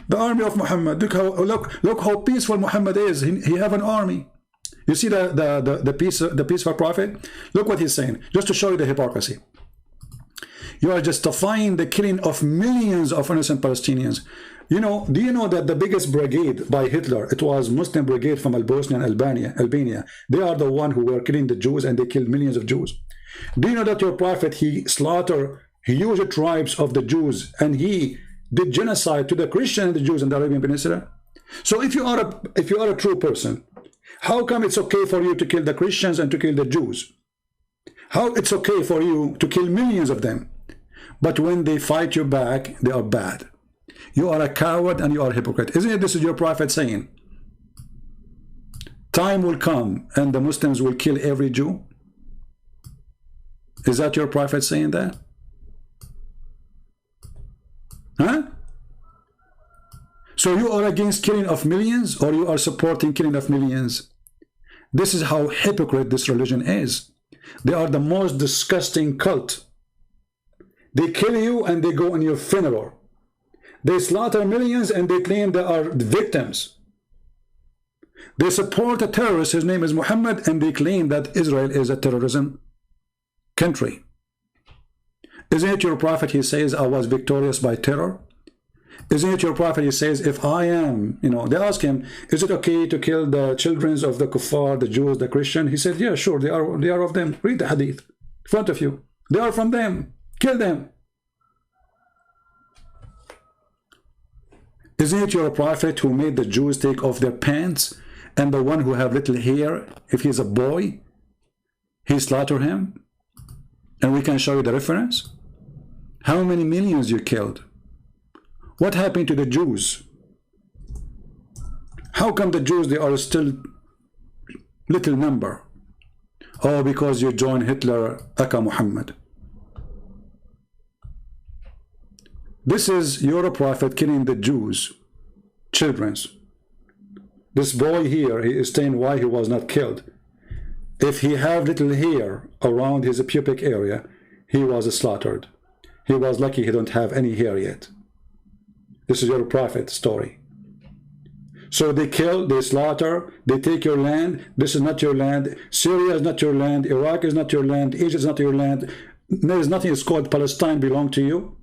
The army of Muhammad. Look how peaceful Muhammad is. He have an army. You see the peaceful prophet? Look what he's saying. Just to show you the hypocrisy. You are justifying the killing of millions of innocent Palestinians. Do you know that the biggest brigade by Hitler, it was Muslim brigade from Bosnia and Albania. They are the one who were killing the Jews and they killed millions of Jews. Do you know that your prophet, he slaughtered huge tribes of the Jews and he did genocide to the Christians and the Jews in the Arabian Peninsula? So if you are a true person, how come it's okay for you to kill the Christians and to kill the Jews? How it's okay for you to kill millions of them? But when they fight you back, they are bad. You are a coward and you are a hypocrite. Isn't it this is your prophet saying? Time will come and the Muslims will kill every Jew? Is that your prophet saying that? Huh? So you are against killing of millions or you are supporting killing of millions? This is how hypocrite this religion is. They are the most disgusting cult. They kill you and they go on your funeral. They slaughter millions and they claim they are victims. They support a terrorist, his name is Muhammad, and they claim that Israel is a terrorism country. Isn't it your prophet, he says, I was victorious by terror? Isn't it your prophet, he says, if I am, they ask him, is it okay to kill the children of the kuffar, the Jews, the Christian? He said, yeah, sure, they are of them. Read the hadith in front of you. They are from them. Kill them. Isn't it your prophet who made the Jews take off their pants, and the one who have little hair, if he's a boy, he slaughter him? And we can show you the reference. How many millions you killed? What happened to the Jews? How come the Jews, they are still little number? Oh, because you joined Hitler, Aka Muhammad. This is your prophet killing the Jews. children's. This boy here, he is saying why he was not killed. If he have little hair around his pubic area, he was slaughtered. He was lucky he don't have any hair yet. This is your prophet story. So they kill, they slaughter, they take your land. This is not your land. Syria is not your land. Iraq is not your land. Egypt is not your land. There is nothing is called Palestine belong to you.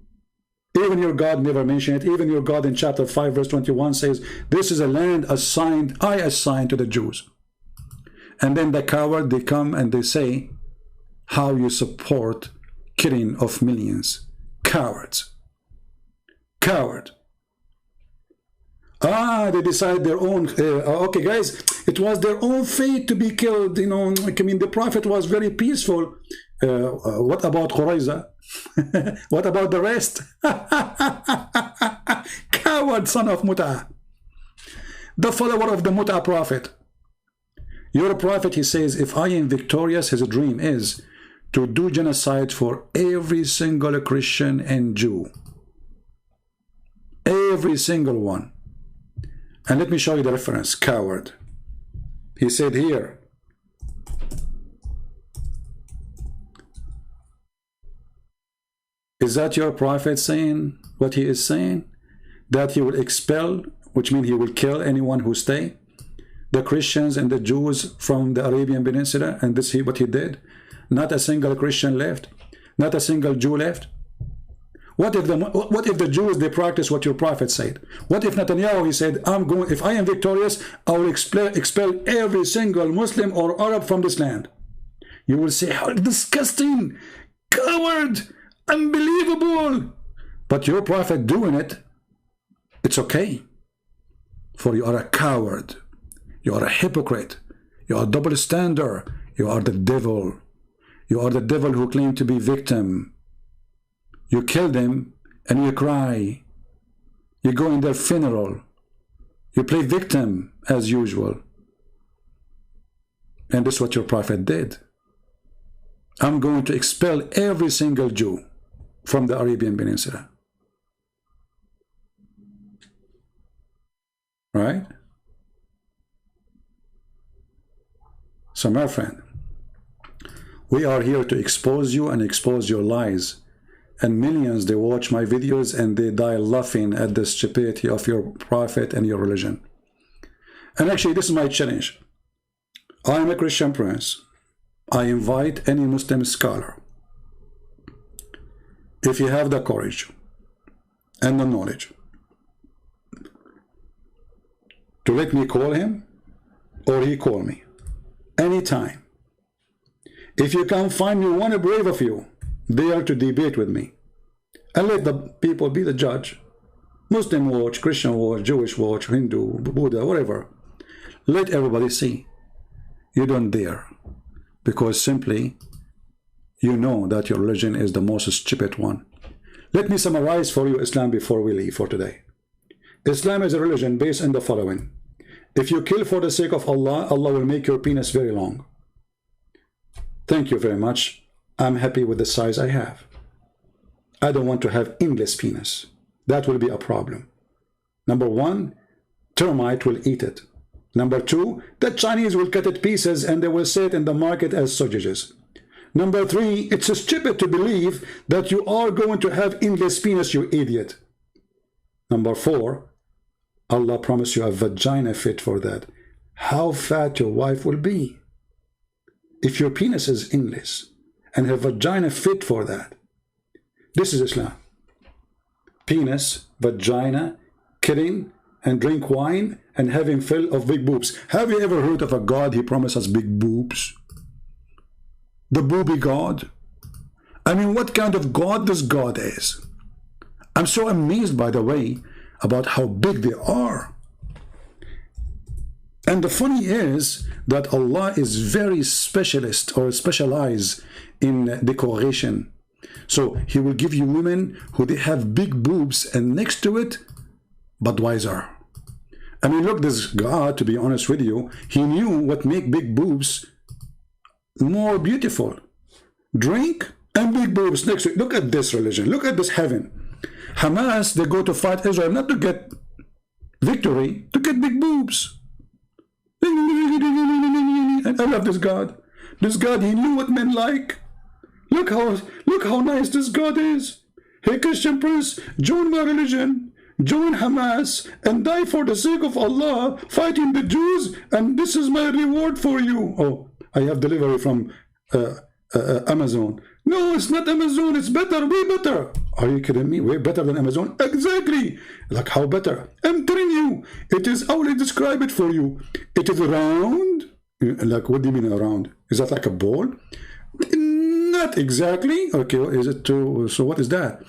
Even your God never mentioned it. Even your God in chapter 5 verse 21 says, this is a land assigned, I assigned to the Jews. And then the coward, they come and they say, how you support killing of millions. Cowards. Coward. They decide their own, okay guys, it was their own fate to be killed, you know. I mean, the prophet was very peaceful. What about Qurayza? What about the rest? Coward son of Mut'ah. The follower of the Mut'ah prophet. Your prophet, he says, if I am victorious, his dream is to do genocide for every single Christian and Jew. Every single one. And let me show you the reference, coward. He said here, is that your prophet saying what he is saying? That he will expel, which means he will kill anyone who stay, the Christians and the Jews from the Arabian Peninsula, and this is what he did? Not a single Christian left, not a single Jew left. What if the Jews, they practice what your prophet said? What if Netanyahu, he said, if I am victorious, I will expel every single Muslim or Arab from this land? You will say, how disgusting, coward, unbelievable. But your prophet doing it, it's okay. For you are a coward. You are a hypocrite. You are a double stander. You are the devil. You are the devil who claimed to be victim. You kill them and you cry. You go in their funeral. You play victim as usual. And this is what your prophet did. I'm going to expel every single Jew from the Arabian Peninsula. Right? So my friend, we are here to expose you and expose your lies. And millions, they watch my videos and they die laughing at the stupidity of your prophet and your religion. And actually, this is my challenge. I am a Christian prince. I invite any Muslim scholar, if you have the courage and the knowledge, to let me call him or he call me anytime. If you can find me one brave of you there to debate with me, and let the people be the judge. Muslim watch, Christian watch, Jewish watch, Hindu, Buddha, whatever. Let everybody see. You don't dare, because simply you know that your religion is the most stupid one. Let me summarize for you Islam before we leave for today. Islam is a religion based on the following. If you kill for the sake of Allah, Allah will make your penis very long. Thank you very much. I'm happy with the size I have. I don't want to have endless penis. That will be a problem. Number one, termite will eat it. Number two, the Chinese will cut it pieces and they will sell it in the market as sausages. Number three, it's stupid to believe that you are going to have endless penis, you idiot. Number four, Allah promised you a vagina fit for that. How fat your wife will be. If your penis is endless and her vagina fit for that. This is Islam. Penis, vagina, killing, and drink wine, and having fill of big boobs. Have you ever heard of a God, he promised us big boobs? The booby God? I mean, what kind of God this God is? I'm so amazed, by the way, about how big they are. And the funny is that Allah is very specialist or specialized in decoration. So he will give you women who they have big boobs and next to it, Budweiser. I mean, look, this God, to be honest with you, he knew what make big boobs more beautiful. Drink and big boobs next to it. Look at this religion. Look at this heaven. Hamas, they go to fight Israel not to get victory to get big boobs. And I love this God. This God, he knew what men like. Look how nice this God is. Hey, Christian Prince, join my religion, join Hamas, and die for the sake of Allah, fighting the Jews, and this is my reward for you. Oh, I have delivery from Amazon. No, it's not Amazon, it's better, way better. Are you kidding me? Way better than Amazon? Exactly. Like how better? I'm telling you, it is, I will describe it for you. It is round. Like, what do you mean around? Is that like a ball? Not exactly. Okay, is it too? So what is that?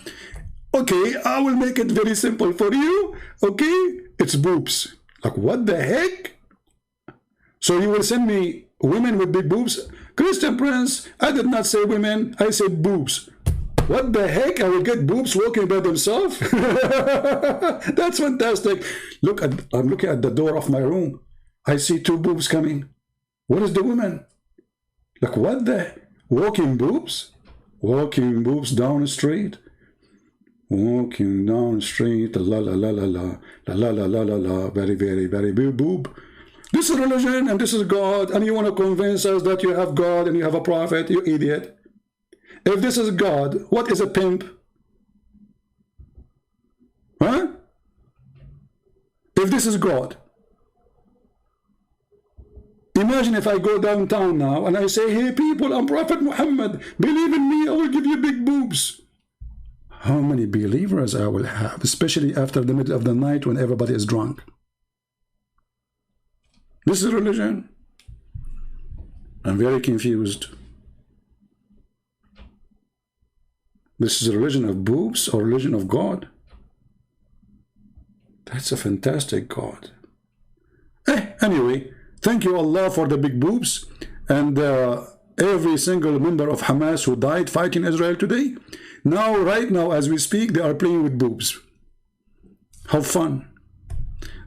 Okay, I will make it very simple for you. Okay, it's boobs. Like, what the heck? So you will send me women with big boobs? Christian Prince, I did not say women, I said boobs. What the heck? I will get boobs walking by themselves? That's fantastic. Look, I'm looking at the door of my room. I see two boobs coming. What is the woman? Like, what the? Walking boobs? Walking boobs down the street? Walking down the street, la la la la la, la la la la la la, very, very, very big boob. This is religion and this is God, and you want to convince us that you have God and you have a prophet, you idiot. If this is God, what is a pimp? Huh? If this is God, imagine if I go downtown now and I say, hey people, I'm Prophet Muhammad, believe in me, I will give you big boobs. How many believers I will have, especially after the middle of the night when everybody is drunk. This is religion. I'm very confused. This is a religion of boobs or religion of God? That's a fantastic God. Anyway, thank you Allah for the big boobs and every single member of Hamas who died fighting Israel today. Now, right now, as we speak, they are playing with boobs. Have fun.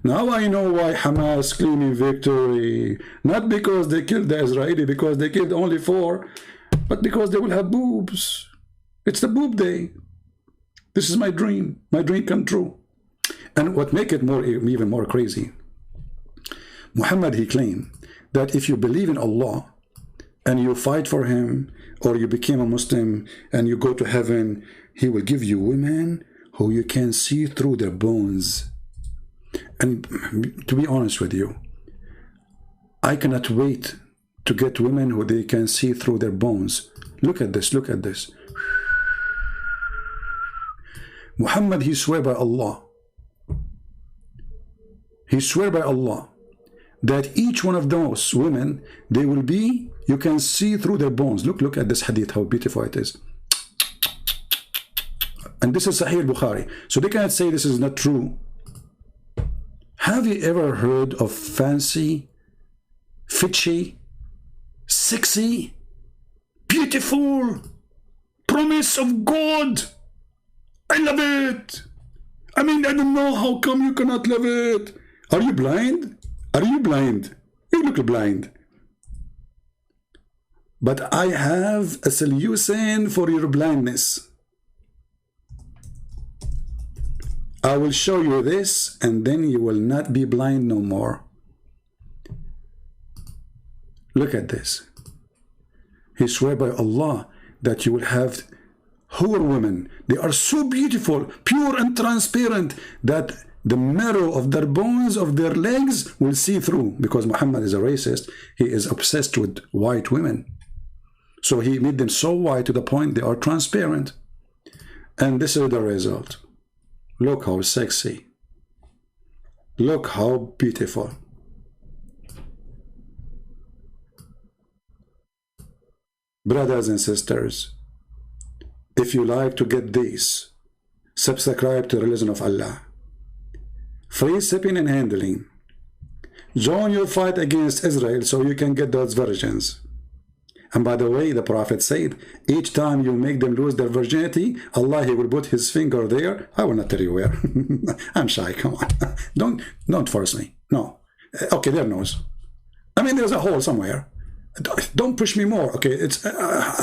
Now I know why Hamas claiming victory. Not because they killed the Israeli, because they killed only 4, but because they will have boobs. It's the boob day. This is my dream come true. And what make it even more crazy, Muhammad, he claimed that if you believe in Allah and you fight for him, or you became a Muslim and you go to heaven, he will give you women who you can see through their bones. And to be honest with you, I cannot wait to get women who they can see through their bones. Look at this, look at this. Muhammad, he swear by Allah. He swear by Allah that each one of those women, they will be, you can see through their bones. Look at this hadith, how beautiful it is. And this is Sahih Bukhari. So they cannot say this is not true. Have you ever heard of fancy, fitchy, sexy, beautiful, promise of God? I love it. I mean, I don't know how come you cannot love it. Are you blind? Are you blind? You look blind. But I have a solution for your blindness. I will show you this, and then you will not be blind no more. Look at this. He swear by Allah that you will have hur women. They are so beautiful, pure and transparent, that the marrow of their bones of their legs will see through. Because Muhammad is a racist, he is obsessed with white women. So he made them so white to the point they are transparent. And this is the result. Look how sexy. Look how beautiful. Brothers and sisters, if you like to get this, subscribe to the Religion of Allah. Free shipping and handling. Join your fight against Israel so you can get those virgins. And by the way, the Prophet said, each time you make them lose their virginity, Allah, he will put his finger there. I will not tell you where. I'm shy, come on. Don't force me. No. Okay, there knows. I mean, there's a hole somewhere. Don't push me more. Okay, it's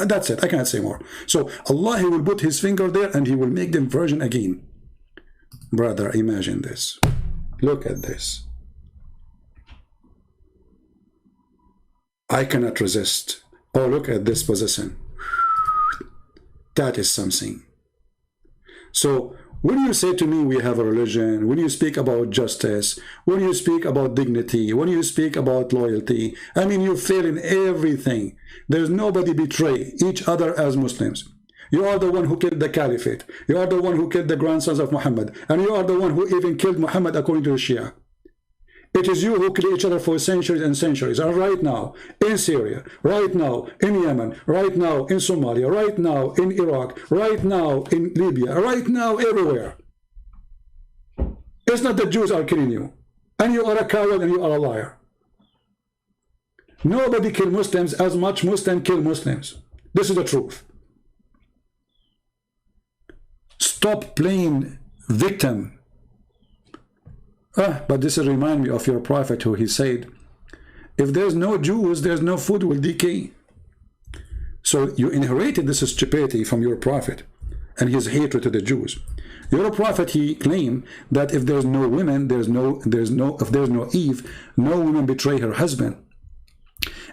that's it. I cannot say more. So Allah, he will put his finger there and he will make them virgin again. Brother, imagine this. Look at this. I cannot resist. Oh, look at this position. That is something. So when you say to me we have a religion, when you speak about justice, when you speak about dignity, when you speak about loyalty, I mean, you fail in everything. There's nobody betray each other as Muslims. You are the one who killed the caliphate. You are the one who killed the grandsons of Muhammad. And you are the one who even killed Muhammad according to the Shia. It is you who kill each other for centuries and centuries. And right now, in Syria, right now, in Yemen, right now, in Somalia, right now, in Iraq, right now, in Libya, right now, everywhere. It's not the Jews are killing you. And you are a coward and you are a liar. Nobody kill Muslims as much Muslims kill Muslims. This is the truth. Stop playing victim. But this will remind me of your prophet who he said, if there's no Jews, there's no food will decay. So you inherited this stupidity from your prophet and his hatred to the Jews. Your prophet, he claimed that if there's no women, if there's no Eve, no woman betray her husband.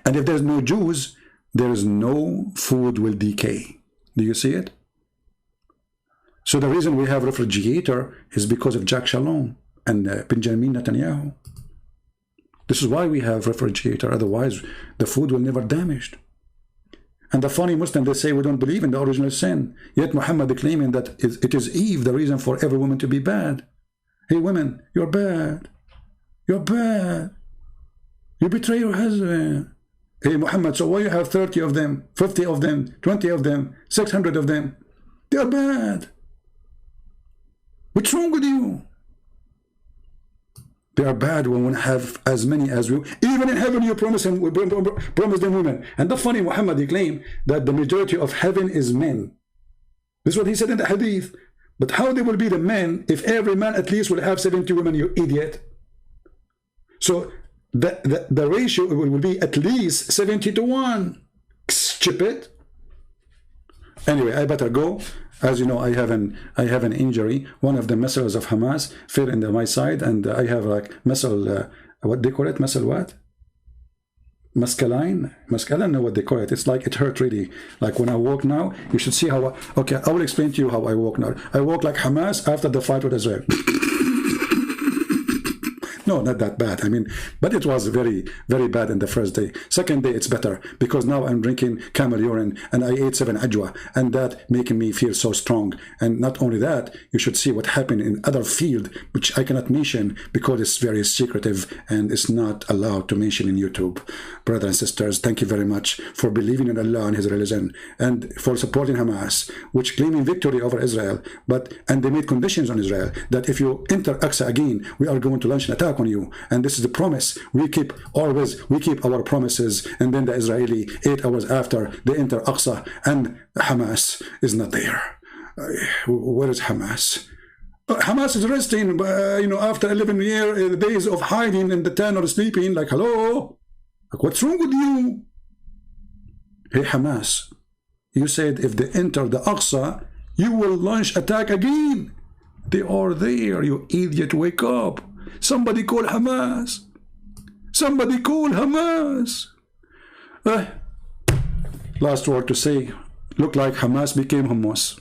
And if there's no Jews, there is no food will decay. Do you see it? So the reason we have refrigerator is because of Jack Shalom and Benjamin Netanyahu. This is why we have refrigerator. Otherwise, the food will never damaged. And the funny Muslims, they say we don't believe in the original sin. Yet Muhammad claiming that it is Eve, the reason for every woman to be bad. Hey women, you're bad. You're bad. You betray your husband. Hey Muhammad, so why you have 30 of them, 50 of them, 20 of them, 600 of them? They're bad. What's wrong with you? They are bad when we have as many as you. Even in heaven, you promise them women. And the funny Muhammad, he claimed that the majority of heaven is men. This is what he said in the hadith. But how they will be the men if every man at least will have 70 women, you idiot? So the ratio will be at least 70 to 1. Stupid. Anyway, I better go. As you know, I have an injury. One of the missiles of Hamas fell into my side, and I have like missile. What they call it? Missile what? Mescaline? I don't know what they call it. It's like it hurt really. Like when I walk now, you should see how. Okay, I will explain to you how I walk now. I walk like Hamas after the fight with Israel. No, not that bad. I mean, but it was very, very bad in the first day. Second day, it's better because now I'm drinking camel urine and I ate 7 ajwa, and that making me feel so strong. And not only that, you should see what happened in other field, which I cannot mention because it's very secretive and it's not allowed to mention in YouTube. Brothers and sisters, thank you very much for believing in Allah and His religion and for supporting Hamas, which claiming victory over Israel. And they made conditions on Israel that if you enter Al-Aqsa again, we are going to launch an attack on you. And this is the promise we keep. Always we keep our promises. And then the Israeli 8 hours after they enter Aqsa, and Hamas is not there. Where is Hamas? Hamas is resting, after 11 days of hiding in the tent or sleeping. Like, hello, like, what's wrong with you? Hey Hamas, you said if they enter the Aqsa, you will launch attack again. They are there. You idiot, wake up. Somebody call Hamas. Somebody call Hamas. Last word to say. Look like Hamas became hummus.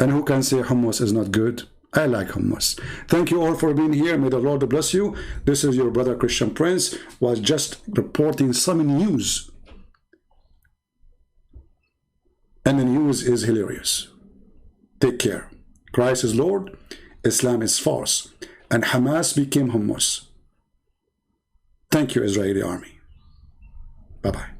And who can say hummus is not good? I like hummus. Thank you all for being here. May the Lord bless you. This is your brother Christian Prince, was just reporting some news. And the news is hilarious. Take care. Christ is Lord. Islam is false. And Hamas became hummus. Thank you, Israeli army. Bye-bye.